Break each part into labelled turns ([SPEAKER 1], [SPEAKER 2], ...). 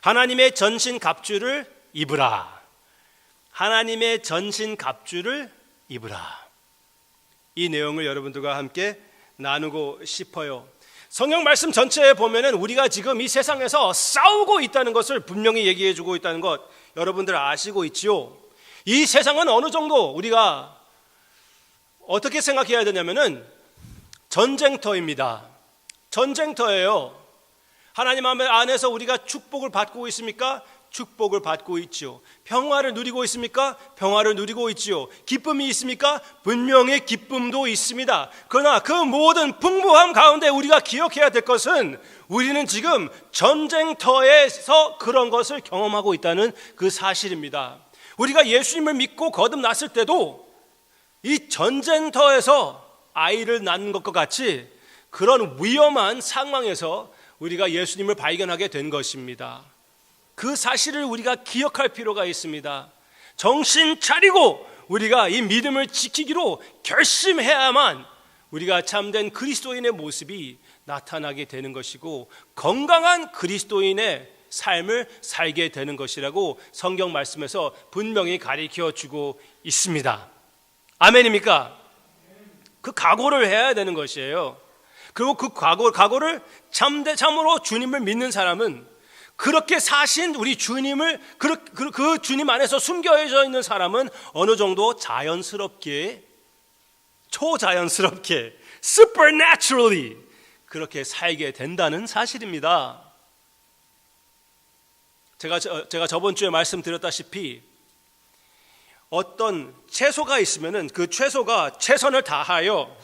[SPEAKER 1] 하나님의 전신 갑주를 입으라. 하나님의 전신 갑주를 입으라. 이 내용을 여러분들과 함께 나누고 싶어요. 성경 말씀 전체에 보면은 우리가 지금 이 세상에서 싸우고 있다는 것을 분명히 얘기해 주고 있다는 것 여러분들 아시고 있지요? 이 세상은 어느 정도 우리가 어떻게 생각해야 되냐면은 전쟁터입니다. 전쟁터예요. 하나님 안에서 우리가 축복을 받고 있습니까? 축복을 받고 있죠. 평화를 누리고 있습니까? 평화를 누리고 있지요. 기쁨이 있습니까? 분명히 기쁨도 있습니다. 그러나 그 모든 풍부함 가운데 우리가 기억해야 될 것은 우리는 지금 전쟁터에서 그런 것을 경험하고 있다는 그 사실입니다. 우리가 예수님을 믿고 거듭났을 때도 이 전쟁터에서 아이를 낳는 것과 같이 그런 위험한 상황에서 우리가 예수님을 발견하게 된 것입니다. 그 사실을 우리가 기억할 필요가 있습니다. 정신 차리고 우리가 이 믿음을 지키기로 결심해야만 우리가 참된 그리스도인의 모습이 나타나게 되는 것이고 건강한 그리스도인의 삶을 살게 되는 것이라고 성경 말씀에서 분명히 가르쳐 주고 있습니다. 아멘입니까? 그 각오를 해야 되는 것이에요. 그리고 그 각오를 참으로 주님을 믿는 사람은 그렇게 사신 우리 주님을 그 주님 안에서 숨겨져 있는 사람은 어느 정도 자연스럽게 초자연스럽게 supernaturally 그렇게 살게 된다는 사실입니다. 제가 저번 주에 말씀드렸다시피 어떤 채소가 있으면은 그 채소가 최선을 다하여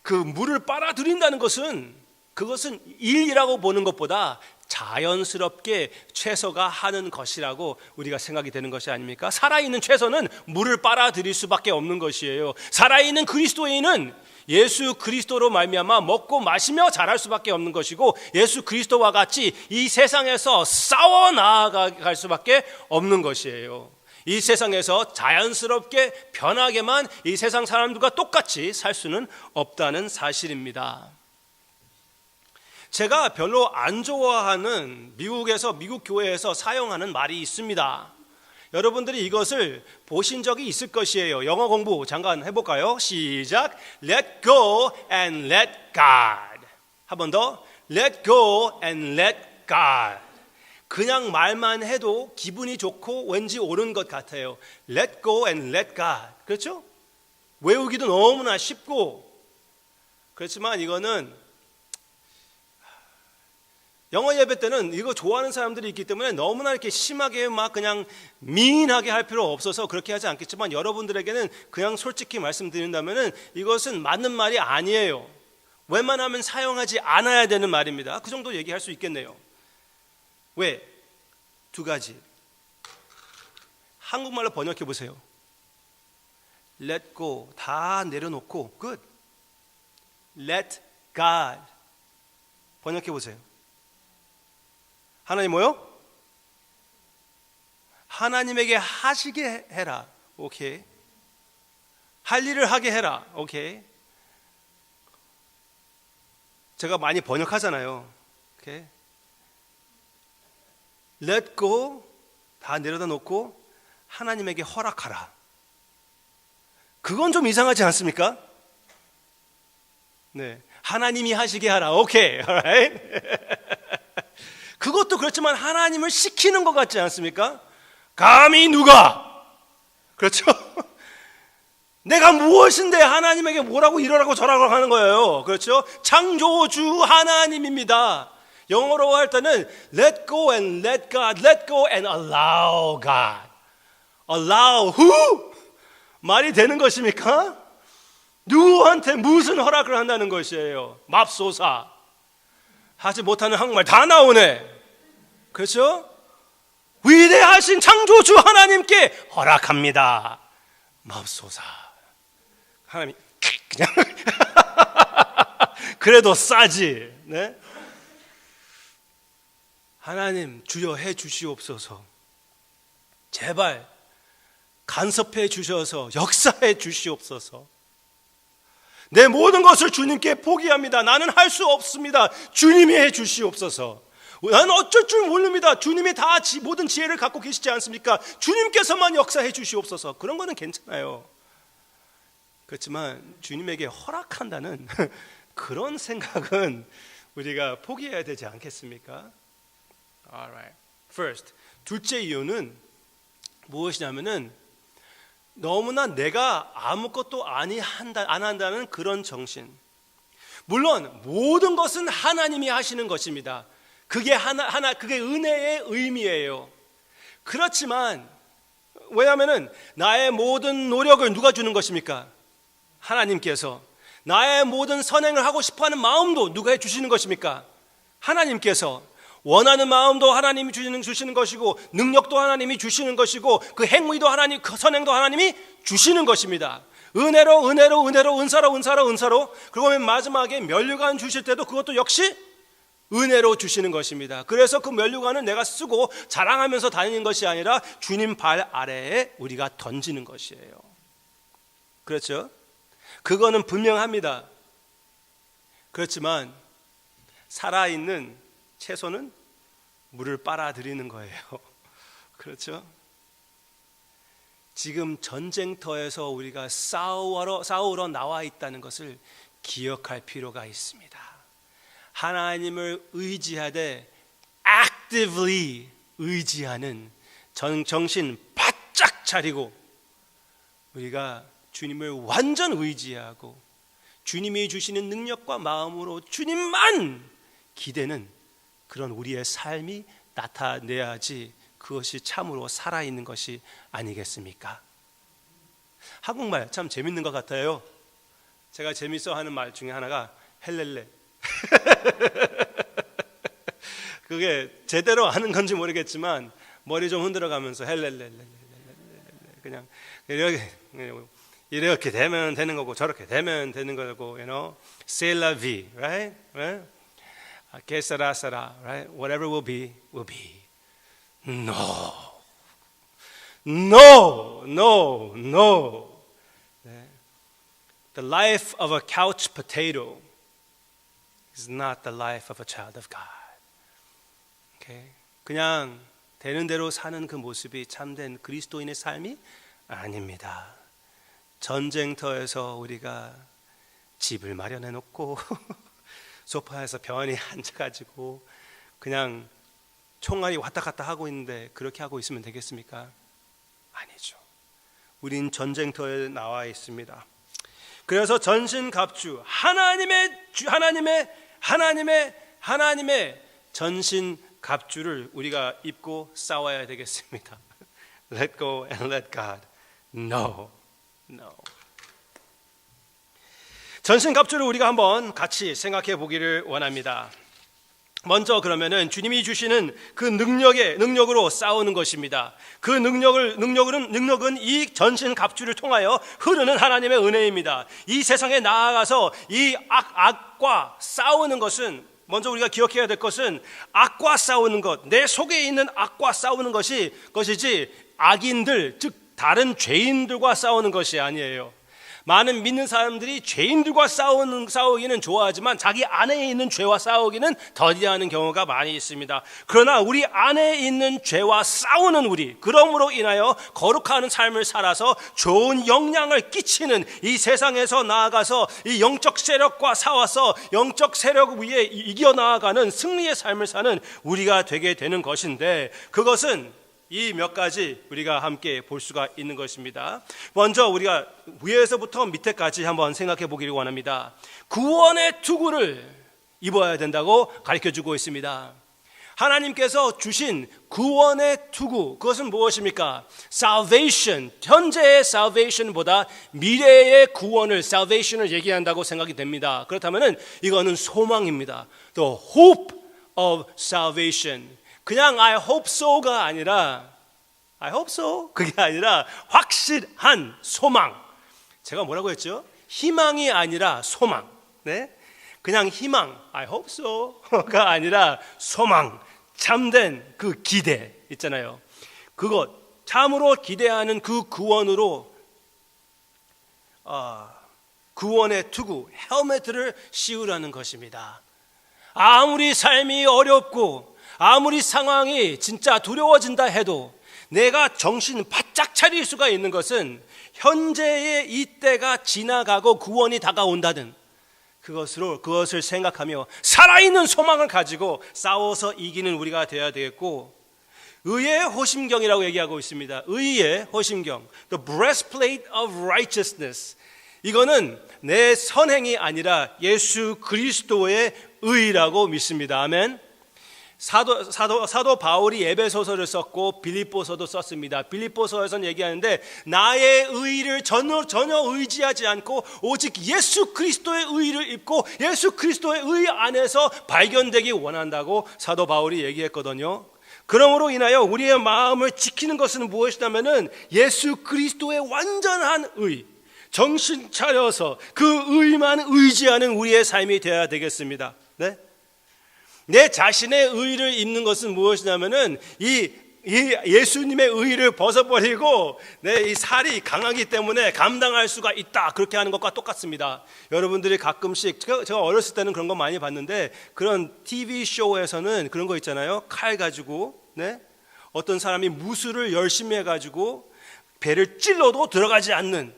[SPEAKER 1] 그 물을 빨아들인다는 것은 그것은 일이라고 보는 것보다 자연스럽게 채소가 하는 것이라고 우리가 생각이 되는 것이 아닙니까? 살아있는 채소는 물을 빨아들일 수밖에 없는 것이에요. 살아있는 그리스도인은 예수 그리스도로 말미암아 먹고 마시며 자랄 수밖에 없는 것이고 예수 그리스도와 같이 이 세상에서 싸워 나아갈 수밖에 없는 것이에요. 이 세상에서 자연스럽게 편하게만 이 세상 사람들과 똑같이 살 수는 없다는 사실입니다. 제가 별로 안 좋아하는 미국 교회에서 사용하는 말이 있습니다. 여러분들이 이것을 보신 적이 있을 것이에요. 영어 공부 잠깐 해볼까요? 시작. Let go and let God. 한 번 더. Let go and let God. 그냥 말만 해도 기분이 좋고 왠지 옳은 것 같아요. Let go and let God. 그렇죠? 외우기도 너무나 쉽고 그렇지만 이거는 영어 예배 때는 이거 좋아하는 사람들이 있기 때문에 너무나 이렇게 심하게 막 그냥 미인하게 할 필요 없어서 그렇게 하지 않겠지만 여러분들에게는 그냥 솔직히 말씀드린다면은 이것은 맞는 말이 아니에요. 웬만하면 사용하지 않아야 되는 말입니다. 그 정도 얘기할 수 있겠네요. 왜? 두 가지. 한국말로 번역해 보세요. Let go. 다 내려놓고 good. Let God. 번역해 보세요. 하나님 뭐요? 하나님에게 하시게 해라. 오케이. 할 일을 하게 해라. 오케이. 제가 많이 번역하잖아요. 오케이. Let go. 다 내려다 놓고 하나님에게 허락하라. 그건 좀 이상하지 않습니까? 네. 하나님이 하시게 하라. 오케이. alright? 그것도 그렇지만 하나님을 시키는 것 같지 않습니까? 감히 누가? 그렇죠? 내가 무엇인데 하나님에게 뭐라고 이러라고 저라고 하는 거예요. 그렇죠? 창조주 하나님입니다. 영어로 할 때는 let go and let God, let go and allow God. allow who? 말이 되는 것입니까? 누구한테 무슨 허락을 한다는 것이에요? 맙소사. 하지 못하는 한국말 다 나오네. 그렇죠? 위대하신 창조주 하나님께 허락합니다. 맙소사. 하나님이 그냥 그래도 싸지. 네? 하나님 주여 해 주시옵소서. 제발 간섭해 주셔서 역사해 주시옵소서. 내 모든 것을 주님께 포기합니다. 나는 할 수 없습니다. 주님이 해 주시옵소서. 난 어쩔 줄 모릅니다. 주님이 다 모든 지혜를 갖고 계시지 않습니까? 주님께서만 역사해 주시옵소서. 그런 거는 괜찮아요. 그렇지만 주님에게 허락한다는 그런 생각은 우리가 포기해야 되지 않겠습니까? Alright. First, 둘째 이유는 무엇이냐면은 너무나 내가 아무것도 안 한다는 그런 정신. 물론 모든 것은 하나님이 하시는 것입니다. 그게 그게 은혜의 의미예요. 그렇지만 왜냐하면은 나의 모든 노력을 누가 주는 것입니까? 하나님께서. 나의 모든 선행을 하고 싶어하는 마음도 누가 해주시는 것입니까? 하나님께서. 원하는 마음도 하나님이 주시는 것이고, 능력도 하나님이 주시는 것이고, 그 행위도 하나님, 그 선행도 하나님이 주시는 것입니다. 은혜로 은사로. 그리고 맨 마지막에 면류관 주실 때도 그것도 역시 은혜로 주시는 것입니다. 그래서 그 면류관을 내가 쓰고 자랑하면서 다니는 것이 아니라 주님 발 아래에 우리가 던지는 것이에요. 그렇죠? 그거는 분명합니다. 그렇지만 살아있는 채소는 물을 빨아들이는 거예요. 그렇죠? 지금 전쟁터에서 우리가 싸우러 나와 있다는 것을 기억할 필요가 있습니다. 하나님을 의지하되 actively 의지하는 정신 바짝 차리고 우리가 주님을 완전 의지하고 주님이 주시는 능력과 마음으로 주님만 기대는 그런 우리의 삶이 나타내야지 그것이 참으로 살아있는 것이 아니겠습니까? 한국말 참 재밌는 것 같아요. 제가 재밌어 하는 말 중에 하나가 헬렐레. 그게 제대로 하는 건지 모르겠지만 머리 좀 흔들어가면서 헬렐레 그냥 이렇게 되면 되는 거고 저렇게 되면 되는 거고, you know, c'est la vie, right? Que sera, sera, right? Whatever will be, will be. No. The life of a couch potato is not the life of a child of God. Okay? 그냥 되는 대로 사는 그 모습이 참된 그리스도인의 삶이 아닙니다. 전쟁터에서 우리가 집을 마련해 놓고 소파에서 편히 앉아가지고 그냥 총알이 왔다 갔다 하고 있는데 그렇게 하고 있으면 되겠습니까? 아니죠. 우린 전쟁터에 나와 있습니다. 그래서 전신갑주 하나님의 전신갑주를 우리가 입고 싸워야 되겠습니다. Let go and let God. No. 전신갑주를 우리가 한번 같이 생각해 보기를 원합니다. 먼저 그러면은 주님이 주시는 그 능력으로 싸우는 것입니다. 그 능력은 이 전신갑주를 통하여 흐르는 하나님의 은혜입니다. 이 세상에 나아가서 이 악과 싸우는 것은 먼저 우리가 기억해야 될 것은 악과 싸우는 것, 내 속에 있는 악과 싸우는 것이지 악인들, 즉 다른 죄인들과 싸우는 것이 아니에요. 많은 믿는 사람들이 죄인들과 싸우기는 좋아하지만 자기 안에 있는 죄와 싸우기는 더디하는 경우가 많이 있습니다. 그러나 우리 안에 있는 죄와 싸우는 우리, 그러므로 인하여 거룩한 삶을 살아서 좋은 영향을 끼치는 이 세상에서 나아가서 이 영적 세력과 싸워서 영적 세력 위에 이겨나가는 승리의 삶을 사는 우리가 되게 되는 것인데, 그것은 이 몇 가지 우리가 함께 볼 수가 있는 것입니다. 먼저 우리가 위에서부터 밑에까지 한번 생각해 보기를 원합니다. 구원의 투구를 입어야 된다고 가르쳐주고 있습니다. 하나님께서 주신 구원의 투구, 그것은 무엇입니까? Salvation, 현재의 salvation보다 미래의 구원을, salvation을 얘기한다고 생각이 됩니다. 그렇다면 이거는 소망입니다. The hope of salvation. 그냥 I hope so가 아니라 I hope so 그게 아니라 확실한 소망. 제가 뭐라고 했죠? 희망이 아니라 소망. 네? 그냥 희망 I hope so가 아니라 소망, 참된 그 기대 있잖아요. 그것 참으로 기대하는 그 구원으로 구원의 투구 헬멧을 씌우라는 것입니다. 아무리 삶이 어렵고 아무리 상황이 진짜 두려워진다 해도 내가 정신 바짝 차릴 수가 있는 것은 현재의 이때가 지나가고 구원이 다가온다는 그것을 생각하며 살아있는 소망을 가지고 싸워서 이기는 우리가 되어야 되겠고, 의의 호심경이라고 얘기하고 있습니다. 의의 호심경, the breastplate of righteousness. 이거는 내 선행이 아니라 예수 그리스도의 의라고 믿습니다. 아멘. 사도 바울이 에베소서를 썼고 빌립보서도 썼습니다. 빌립보서에서는 얘기하는데 나의 의를 전혀 의지하지 않고 오직 예수 그리스도의 의를 입고 예수 그리스도의 의 안에서 발견되기 원한다고 사도 바울이 얘기했거든요. 그러므로 인하여 우리의 마음을 지키는 것은 무엇이냐면은 예수 그리스도의 완전한 의, 정신 차려서 그 의만 의지하는 우리의 삶이 되어야 되겠습니다. 네? 내 자신의 의를 입는 것은 무엇이냐면은 이 예수님의 의를 벗어버리고 이 살이 강하기 때문에 감당할 수가 있다, 그렇게 하는 것과 똑같습니다. 여러분들이 가끔씩 제가 어렸을 때는 그런 거 많이 봤는데, 그런 TV 쇼에서는 그런 거 있잖아요. 칼 가지고 어떤 사람이 무술을 열심히 해가지고 배를 찔러도 들어가지 않는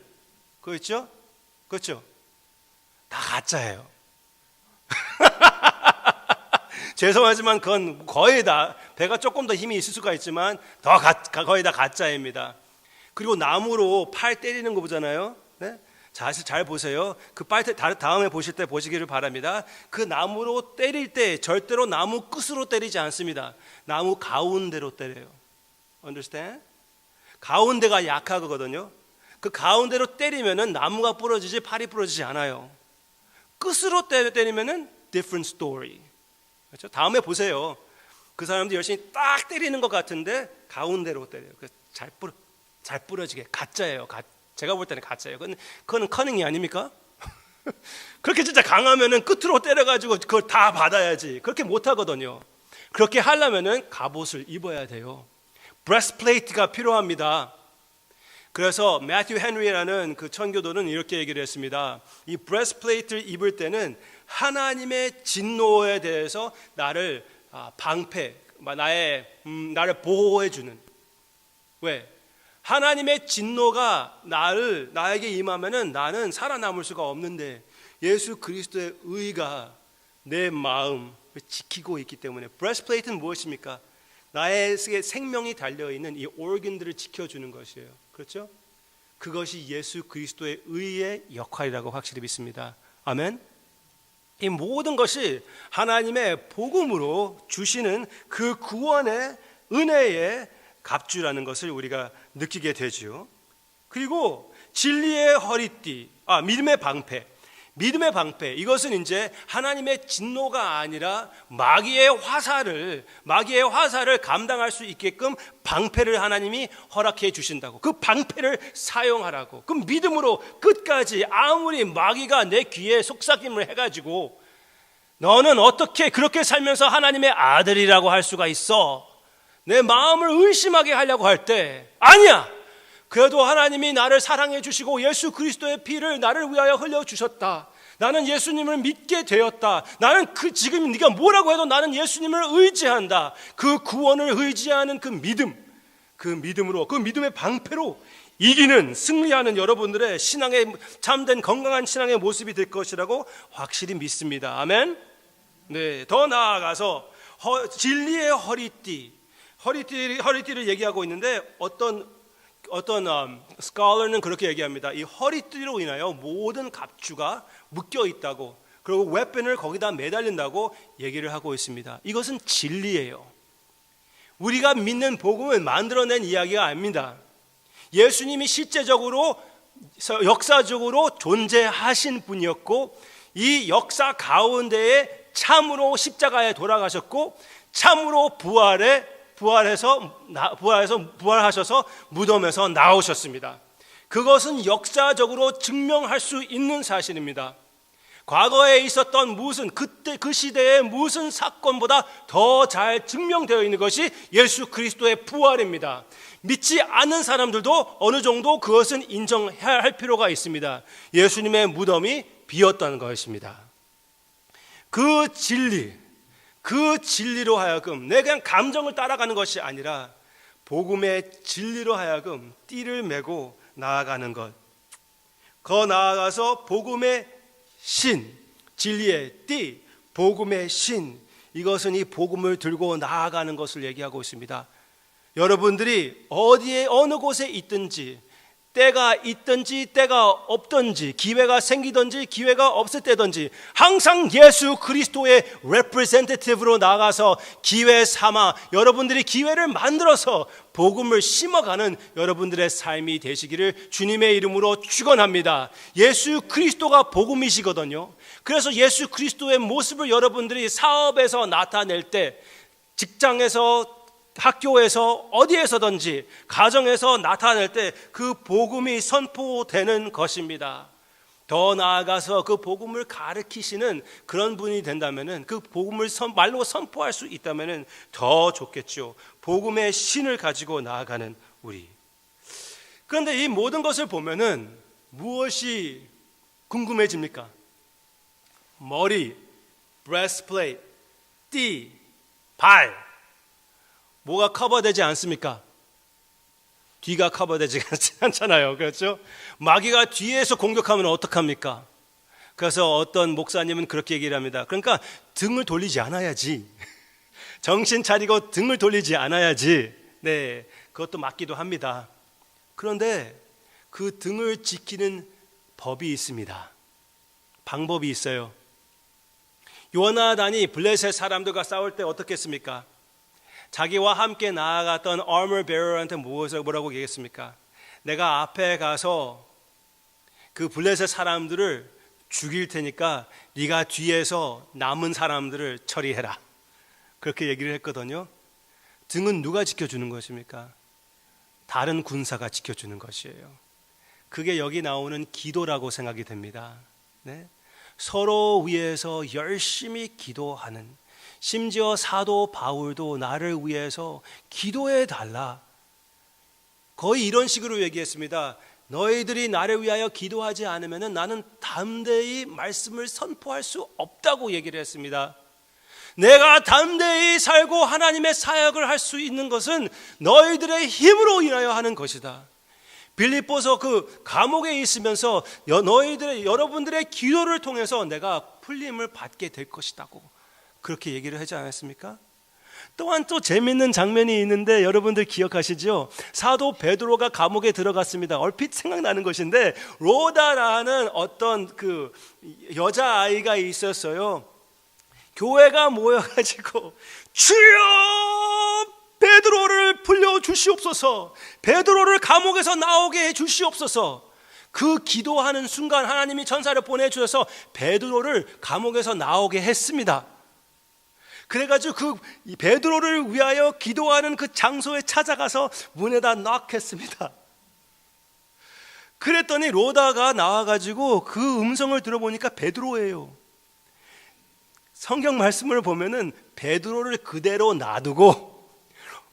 [SPEAKER 1] 그거 있죠? 그렇죠? 다 가짜예요. 죄송하지만 그건 거의 다, 배가 조금 더 힘이 있을 수가 있지만 거의 다 가짜입니다. 그리고 나무로 팔 때리는 거 보잖아요. 네? 잘 보세요. 그 팔 다음에 보실 때 보시기를 바랍니다. 그 나무로 때릴 때 절대로 나무 끝으로 때리지 않습니다. 나무 가운데로 때려요. Understand? 가운데가 약하거든요. 그 가운데로 때리면은 나무가 부러지지 팔이 부러지지 않아요. 끝으로 때리면은 different story. 그렇죠? 다음에 보세요. 그 사람도 열심히 딱 때리는 것 같은데 가운데로 때려요. 잘 부러지게. 가짜예요. 제가 볼 때는 가짜예요. 그건 커닝이 아닙니까? 그렇게 진짜 강하면은 끝으로 때려가지고 그걸 다 받아야지. 그렇게 못 하거든요. 그렇게 하려면은 갑옷을 입어야 돼요. 브레스플레이트가 필요합니다. 그래서 매튜 헨리라는 그 천교도는 이렇게 얘기를 했습니다. 이 브레스플레이트를 입을 때는 하나님의 진노에 대해서 나를 나를 보호해주는. 왜? 하나님의 진노가 나에게 임하면은 나는 살아남을 수가 없는데 예수 그리스도의 의가 내 마음을 지키고 있기 때문에. 브레스플레이트는 무엇입니까? 나의 생명이 달려있는 이 organ들을 지켜주는 것이에요. 그렇죠? 그것이 예수 그리스도의 의의 역할이라고 확실히 믿습니다. 아멘. 이 모든 것이 하나님의 복음으로 주시는 그 구원의 은혜의 갑주라는 것을 우리가 느끼게 되죠. 그리고 진리의 허리띠, 믿음의 방패. 믿음의 방패, 이것은 이제 하나님의 진노가 아니라 마귀의 화살을 감당할 수 있게끔 방패를 하나님이 허락해 주신다고. 그 방패를 사용하라고. 그 믿음으로 끝까지 아무리 마귀가 내 귀에 속삭임을 해가지고 너는 어떻게 그렇게 살면서 하나님의 아들이라고 할 수가 있어? 내 마음을 의심하게 하려고 할 때 아니야. 그래도 하나님이 나를 사랑해 주시고 예수 그리스도의 피를 나를 위하여 흘려주셨다. 나는 예수님을 믿게 되었다. 나는 지금 네가 뭐라고 해도 나는 예수님을 의지한다. 그 구원을 의지하는 그 믿음으로, 그 믿음의 방패로 이기는, 승리하는 여러분들의 신앙의 참된 건강한 신앙의 모습이 될 것이라고 확실히 믿습니다. 아멘. 네, 더 나아가서 진리의 허리띠를 얘기하고 있는데 어떤 스칼러는 그렇게 얘기합니다. 이 허리띠로 인하여 모든 갑주가 묶여 있다고, 그리고 웨폰을 거기다 매달린다고 얘기를 하고 있습니다. 이것은 진리예요. 우리가 믿는 복음은 만들어낸 이야기가 아닙니다. 예수님이 실제적으로 역사적으로 존재하신 분이었고 이 역사 가운데에 참으로 십자가에 돌아가셨고 참으로 부활하셔서 무덤에서 나오셨습니다. 그것은 역사적으로 증명할 수 있는 사실입니다. 과거에 있었던 그 시대의 무슨 사건보다 더 잘 증명되어 있는 것이 예수 그리스도의 부활입니다. 믿지 않는 사람들도 어느 정도 그것은 인정해야 할 필요가 있습니다. 예수님의 무덤이 비었다는 것입니다. 그 진리, 그 진리로 하여금 내 그냥 감정을 따라가는 것이 아니라 복음의 진리로 하여금 띠를 메고 나아가는 것. 더 나아가서 복음의 신, 진리의 띠, 복음의 신, 이것은 이 복음을 들고 나아가는 것을 얘기하고 있습니다. 여러분들이 어디에 어느 곳에 있든지, 때가 있든지 때가 없든지, 기회가 생기든지 기회가 없을 때든지 항상 예수 그리스도의 representative로 나가서 기회 삼아 여러분들이 기회를 만들어서 복음을 심어가는 여러분들의 삶이 되시기를 주님의 이름으로 축원합니다. 예수 그리스도가 복음이시거든요. 그래서 예수 그리스도의 모습을 여러분들이 사업에서 나타낼 때, 직장에서, 학교에서, 어디에서든지 가정에서 나타낼 때 그 복음이 선포되는 것입니다. 더 나아가서 그 복음을 가르치시는 그런 분이 된다면은, 그 복음을 말로 선포할 수 있다면은 더 좋겠죠. 복음의 신을 가지고 나아가는 우리. 그런데 이 모든 것을 보면은 무엇이 궁금해집니까? 머리, breastplate, 띠, 발, 뭐가 커버되지 않습니까? 뒤가 커버되지 않잖아요. 그렇죠? 마귀가 뒤에서 공격하면 어떡합니까? 그래서 어떤 목사님은 그렇게 얘기를 합니다. 그러니까 등을 돌리지 않아야지. 정신 차리고 등을 돌리지 않아야지. 네, 그것도 맞기도 합니다. 그런데 그 등을 지키는 법이 있습니다. 방법이 있어요. 요나단이 블레셋 사람들과 싸울 때 어떻게 했습니까? 자기와 함께 나아갔던 armor bearer한테 뭐라고 얘기했습니까? 내가 앞에 가서 그 블레셋 사람들을 죽일 테니까 네가 뒤에서 남은 사람들을 처리해라. 그렇게 얘기를 했거든요. 등은 누가 지켜주는 것입니까? 다른 군사가 지켜주는 것이에요. 그게 여기 나오는 기도라고 생각이 됩니다. 네? 서로 위해서 열심히 기도하는, 심지어 사도 바울도 나를 위해서 기도해 달라. 거의 이런 식으로 얘기했습니다. 너희들이 나를 위하여 기도하지 않으면 나는 담대히 말씀을 선포할 수 없다고 얘기를 했습니다. 내가 담대히 살고 하나님의 사역을 할 수 있는 것은 너희들의 힘으로 인하여 하는 것이다. 빌립보서 그 감옥에 있으면서 여러분들의 기도를 통해서 내가 풀림을 받게 될 것이다고 그렇게 얘기를 하지 않았습니까? 또한 또 재밌는 장면이 있는데 여러분들 기억하시죠? 사도 베드로가 감옥에 들어갔습니다. 얼핏 생각나는 것인데 로다라는 어떤 그 여자아이가 있었어요. 교회가 모여가지고 주여 베드로를 풀려 주시옵소서, 베드로를 감옥에서 나오게 해 주시옵소서. 그 기도하는 순간 하나님이 천사를 보내주셔서 베드로를 감옥에서 나오게 했습니다. 그래가지고 그 베드로를 위하여 기도하는 그 장소에 찾아가서 문에다 knock했습니다. 그랬더니 로다가 나와가지고 그 음성을 들어보니까 베드로예요. 성경 말씀을 보면은 베드로를 그대로 놔두고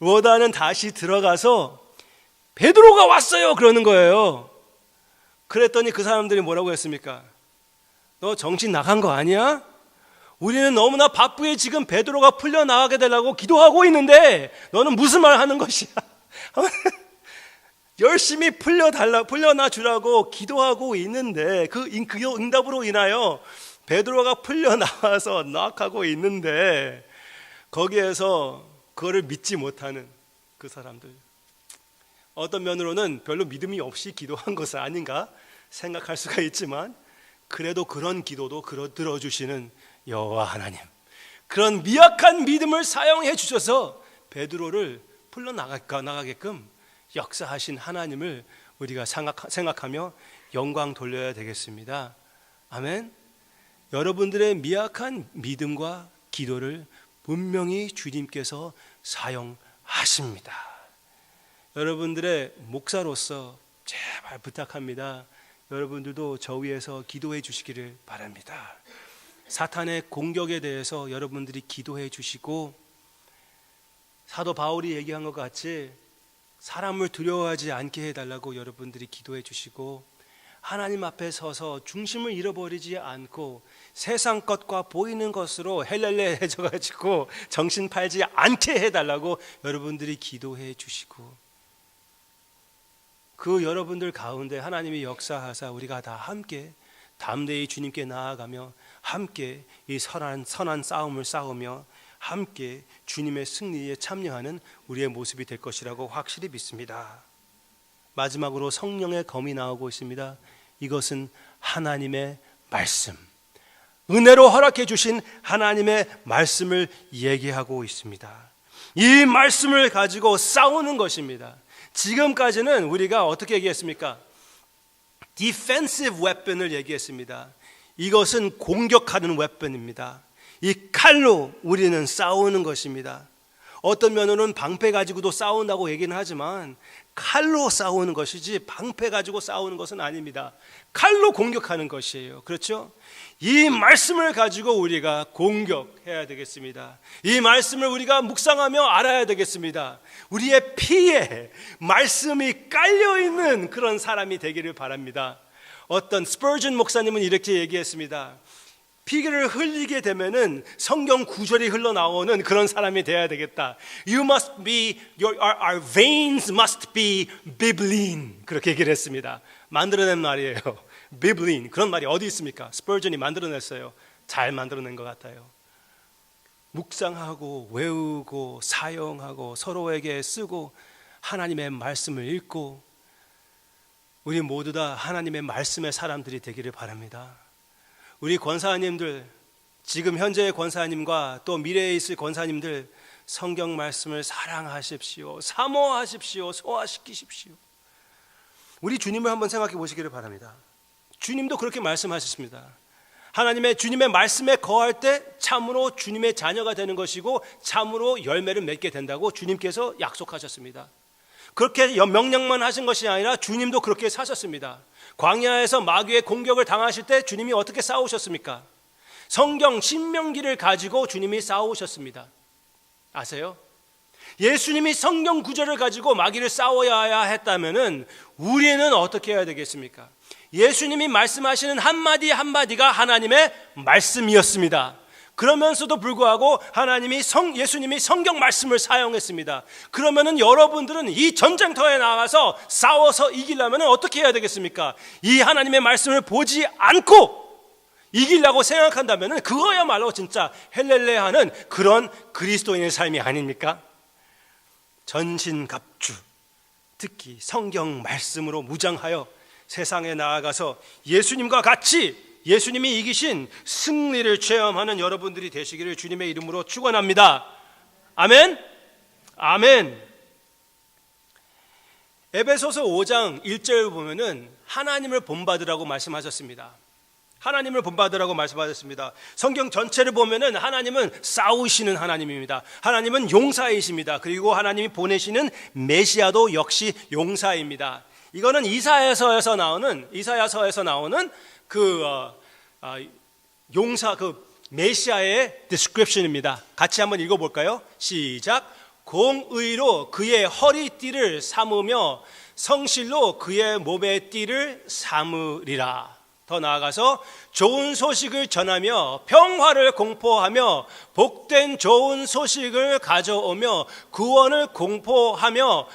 [SPEAKER 1] 로다는 다시 들어가서 베드로가 왔어요 그러는 거예요. 그랬더니 그 사람들이 뭐라고 했습니까? 너 정신 나간 거 아니야? 우리는 너무나 바쁘게 지금 베드로가 풀려나가게 되려고 기도하고 있는데 너는 무슨 말 하는 것이야? 열심히 풀려나 주라고 기도하고 있는데 그 응답으로 인하여 베드로가 풀려나와서 낙하고 있는데 거기에서 그거를 믿지 못하는 그 사람들. 어떤 면으로는 별로 믿음이 없이 기도한 것은 아닌가 생각할 수가 있지만 그래도 그런 기도도 들어주시는 여호와 하나님, 그런 미약한 믿음을 사용해 주셔서 베드로를 풀려나가게끔 역사하신 하나님을 우리가 생각하며 영광 돌려야 되겠습니다. 아멘. 여러분들의 미약한 믿음과 기도를 분명히 주님께서 사용하십니다. 여러분들의 목사로서 제발 부탁합니다. 여러분들도 저 위에서 기도해 주시기를 바랍니다. 사탄의 공격에 대해서 여러분들이 기도해 주시고, 사도 바울이 얘기한 것 같이 사람을 두려워하지 않게 해달라고 여러분들이 기도해 주시고, 하나님 앞에 서서 중심을 잃어버리지 않고 세상 것과 보이는 것으로 헬렐레해져 가지고 정신 팔지 않게 해달라고 여러분들이 기도해 주시고, 그 여러분들 가운데 하나님이 역사하사 우리가 다 함께 담대히 주님께 나아가며 함께 이 선한 싸움을 싸우며 함께 주님의 승리에 참여하는 우리의 모습이 될 것이라고 확실히 믿습니다. 마지막으로 성령의 검이 나오고 있습니다. 이것은 하나님의 말씀, 은혜로 허락해 주신 하나님의 말씀을 얘기하고 있습니다. 이 말씀을 가지고 싸우는 것입니다. 지금까지는 우리가 어떻게 얘기했습니까? 디펜시브 웨폰을 얘기했습니다. 이것은 공격하는 웨폰입니다. 이 칼로 우리는 싸우는 것입니다. 어떤 면으로는 방패 가지고도 싸운다고 얘기는 하지만 칼로 싸우는 것이지 방패 가지고 싸우는 것은 아닙니다. 칼로 공격하는 것이에요. 그렇죠? 이 말씀을 가지고 우리가 공격해야 되겠습니다. 이 말씀을 우리가 묵상하며 알아야 되겠습니다. 우리의 피에 말씀이 깔려있는 그런 사람이 되기를 바랍니다. 어떤 스퍼전 목사님은 이렇게 얘기했습니다. 피를 흘리게 되면은 성경 구절이 흘러나오는 그런 사람이 돼야 되겠다. You must be, our veins must be bibline. 그렇게 얘기를 했습니다. 만들어낸 말이에요. bibline. 그런 말이 어디 있습니까? 스퍼전이 만들어냈어요. 잘 만들어낸 것 같아요. 묵상하고 외우고 사용하고 서로에게 쓰고 하나님의 말씀을 읽고, 우리 모두 다 하나님의 말씀의 사람들이 되기를 바랍니다. 우리 권사님들, 지금 현재의 권사님과 또 미래에 있을 권사님들, 성경 말씀을 사랑하십시오. 사모하십시오. 소화시키십시오. 우리 주님을 한번 생각해 보시기를 바랍니다. 주님도 그렇게 말씀하셨습니다. 주님의 말씀에 거할 때 참으로 주님의 자녀가 되는 것이고 참으로 열매를 맺게 된다고 주님께서 약속하셨습니다. 그렇게 명령만 하신 것이 아니라 주님도 그렇게 사셨습니다. 광야에서 마귀의 공격을 당하실 때 주님이 어떻게 싸우셨습니까? 성경 신명기를 가지고 주님이 싸우셨습니다. 아세요? 예수님이 성경 구절을 가지고 마귀를 싸워야 했다면은 우리는 어떻게 해야 되겠습니까? 예수님이 말씀하시는 한마디 한마디가 하나님의 말씀이었습니다. 그러면서도 불구하고 예수님이 성경 말씀을 사용했습니다. 그러면은 여러분들은 이 전쟁터에 나가서 싸워서 이기려면 어떻게 해야 되겠습니까? 이 하나님의 말씀을 보지 않고 이기려고 생각한다면은 그거야말로 진짜 헬렐레하는 그런 그리스도인의 삶이 아닙니까? 전신갑주, 특히 성경 말씀으로 무장하여 세상에 나아가서 예수님과 같이 예수님이 이기신 승리를 체험하는 여러분들이 되시기를 주님의 이름으로 축원합니다. 아멘. 아멘. 에베소서 5장 1절 보면은 하나님을 본받으라고 말씀하셨습니다. 하나님을 본받으라고 말씀하셨습니다. 성경 전체를 보면은 하나님은 싸우시는 하나님입니다. 하나님은 용사이십니다. 그리고 하나님이 보내시는 메시아도 역시 용사입니다. 이거는 이사야서에서 나오는 용사 메시아의 description입니다. 같이 한번 읽어볼까요? 시작. 공의로 그의 허리띠를 삼으며 성실로 그의 몸의 띠를 삼으리라. 더 나아가서 좋은 소식을 전하며 평화를 공포하며 복된 좋은 소식을 가져오며 구원을 공포하며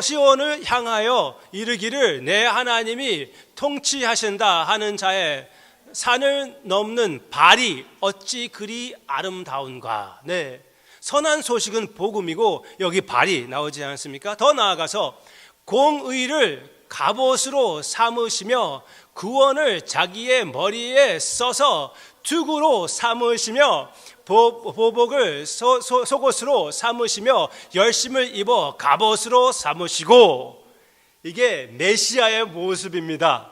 [SPEAKER 1] 시온을 향하여 이르기를 내 하나님이 통치하신다 하는 자의 산을 넘는 발이 어찌 그리 아름다운가. 네, 선한 소식은 복음이고 여기 발이 나오지 않습니까? 더 나아가서 공의를 갑옷으로 삼으시며 구원을 자기의 머리에 써서 투구로 삼으시며 보복을 속옷으로 삼으시며 열심을 입어 갑옷으로 삼으시고. 이게 메시아의 모습입니다.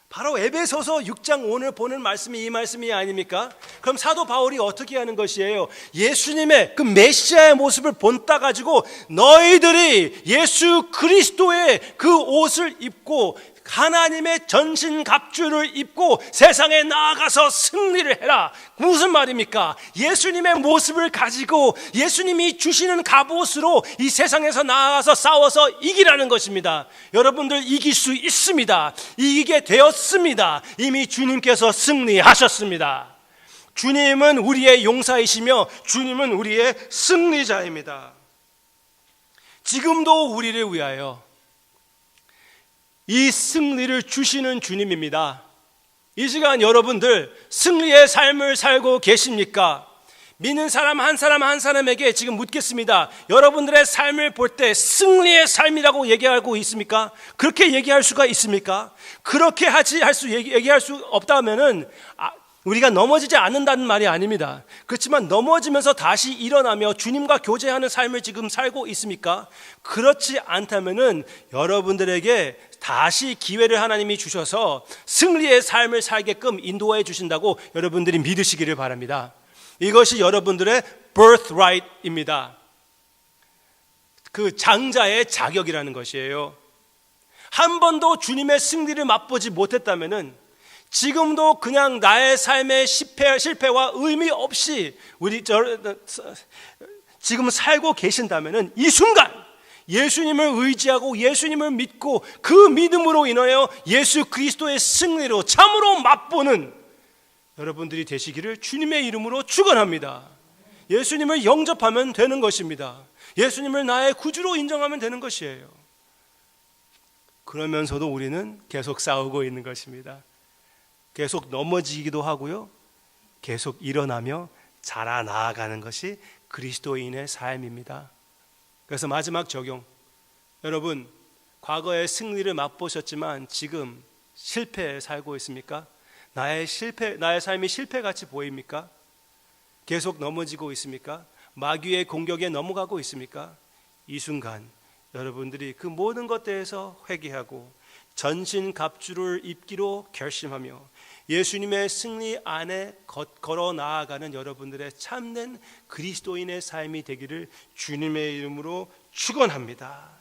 [SPEAKER 1] 바로 에베소서 6장 오늘 보는 말씀이 이 말씀이 아닙니까? 그럼 사도 바울이 어떻게 하는 것이에요? 예수님의 그 메시아의 모습을 본따 가지고 너희들이 예수 그리스도의 그 옷을 입고 하나님의 전신갑주를 입고 세상에 나아가서 승리를 해라. 무슨 말입니까? 예수님의 모습을 가지고 예수님이 주시는 갑옷으로 이 세상에서 나아가서 싸워서 이기라는 것입니다. 여러분들 이길 수 있습니다. 이기게 되었습니다. 이미 주님께서 승리하셨습니다. 주님은 우리의 용사이시며 주님은 우리의 승리자입니다. 지금도 우리를 위하여 이 승리를 주시는 주님입니다. 이 시간 여러분들 승리의 삶을 살고 계십니까? 믿는 사람 한 사람 한 사람에게 지금 묻겠습니다. 여러분들의 삶을 볼 때 승리의 삶이라고 얘기하고 있습니까? 그렇게 얘기할 수가 있습니까? 그렇게 얘기할 수 없다면은 우리가 넘어지지 않는다는 말이 아닙니다. 그렇지만 넘어지면서 다시 일어나며 주님과 교제하는 삶을 지금 살고 있습니까? 그렇지 않다면은 여러분들에게 다시 기회를 하나님이 주셔서 승리의 삶을 살게끔 인도해 주신다고 여러분들이 믿으시기를 바랍니다. 이것이 여러분들의 birthright입니다. 그 장자의 자격이라는 것이에요. 한 번도 주님의 승리를 맛보지 못했다면은 지금도 그냥 나의 삶의 실패와 의미 없이 지금 살고 계신다면은 이 순간 예수님을 의지하고 예수님을 믿고 그 믿음으로 인하여 예수 그리스도의 승리로 참으로 맛보는 여러분들이 되시기를 주님의 이름으로 축원합니다. 예수님을 영접하면 되는 것입니다. 예수님을 나의 구주로 인정하면 되는 것이에요. 그러면서도 우리는 계속 싸우고 있는 것입니다. 계속 넘어지기도 하고요. 계속 일어나며 자라나가는 것이 그리스도인의 삶입니다. 그래서 마지막 적용. 여러분, 과거에 승리를 맛보셨지만 지금 실패에 살고 있습니까? 나의 삶이 실패같이 보입니까? 계속 넘어지고 있습니까? 마귀의 공격에 넘어가고 있습니까? 이 순간 여러분들이 그 모든 것들에서 회개하고 전신갑주를 입기로 결심하며 예수님의 승리 안에 걸어 나아가는 여러분들의 참된 그리스도인의 삶이 되기를 주님의 이름으로 축원합니다.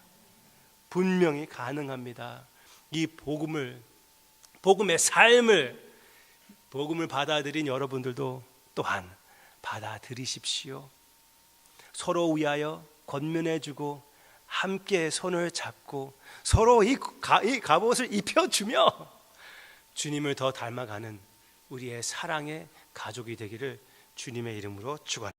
[SPEAKER 1] 분명히 가능합니다. 이 복음의 삶을 받아들인 여러분들도 또한 받아들이십시오. 서로 위하여 권면해주고 함께 손을 잡고 서로 이 갑옷을 입혀주며 주님을 더 닮아가는 우리의 사랑의 가족이 되기를 주님의 이름으로 축원합니다.